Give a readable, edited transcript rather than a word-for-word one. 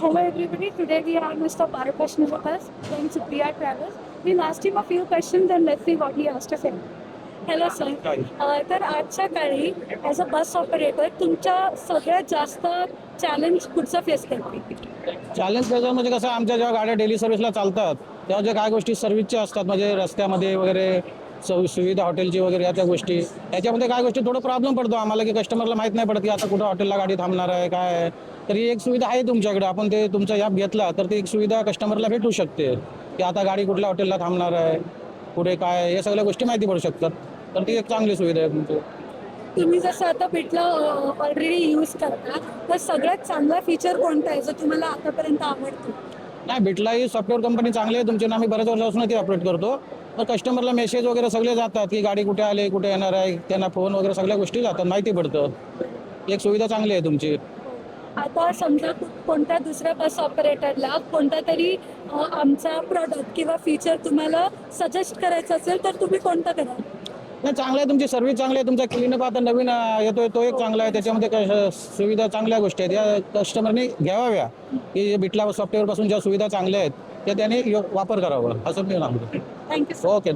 Hello everybody, today we have Mr. Balakrishna with us from Supriya Travels. We'll ask him a few questions and let's see what he has to say. Hello sir, तर आजच्या काळी as a bus operator तुमच्या सगळ्यात जास्त challenge कुठचं face करते? Challenge त्याचं म्हणजे कसं आमच्या जेव्हा गाड्या डेली सर्व्हिसला चालतात तेव्हा जे काय गोष्टी सर्व्हिसच्या असतात म्हणजे रस्त्यामध्ये वगैरे सुविधा हॉटेलची वगैरे या त्या गोष्टी याच्यामध्ये काय गोष्टी थोडं प्रॉब्लेम पडतो आम्हाला की कस्टमरला माहीत नाही पडत की आता कुठं हॉटेलला गाडी थांबणार आहे काय आहे. तर ही एक सुविधा आहे तुमच्याकडे, आपण ते तुमचा ॲप घेतला तर ती एक सुविधा कस्टमरला भेटू शकते की आता गाडी कुठल्या हॉटेलला थांबणार आहे, पुढे काय आहे, या सगळ्या गोष्टी माहिती पडू शकतात. तर ती एक चांगली सुविधा आहे तुमची. तुम्ही जसं आता बिटला ऑलरेडी यूज करता, तर सगळ्यात चांगला फीचर कोणता आहे जो तुम्हाला आतापर्यंत आवडतो? नाही, बिटला ही सॉफ्टवेअर कंपनी चांगली आहे तुमची, आम्ही बऱ्याच वर्षापासून ती ऑपरेट करतो. तर कस्टमरला मेसेज वगैरे सगळे जातात की गाडी कुठे आली, कुठे येणार आहे, त्यांना फोन वगैरे सगळ्या गोष्टी जातात, माहिती पडतं. एक सुविधा चांगली आहे तुमची. आता समजा कोणत्या दुसऱ्या बस ऑपरेटरला कोणता तरी आमचा प्रॉडक्ट किंवा फीचर तुम्हाला सजेस्ट करायचं असेल तर तुम्ही कोणतं कराल? नाही, चांगलं आहे, तुमची सर्व्हिस चांगली आहे, तुमचा क्लीनअप आता नवीन येतोय तो एक चांगला आहे. त्याच्यामध्ये सुविधा चांगल्या गोष्टी आहेत, या कस्टमरने घ्याव्या की बिटला सॉफ्टवेअरपासून ज्या सुविधा चांगल्या आहेत त्या त्याने वापर करावा असं मी सांगतो. थँक्यू. ओके.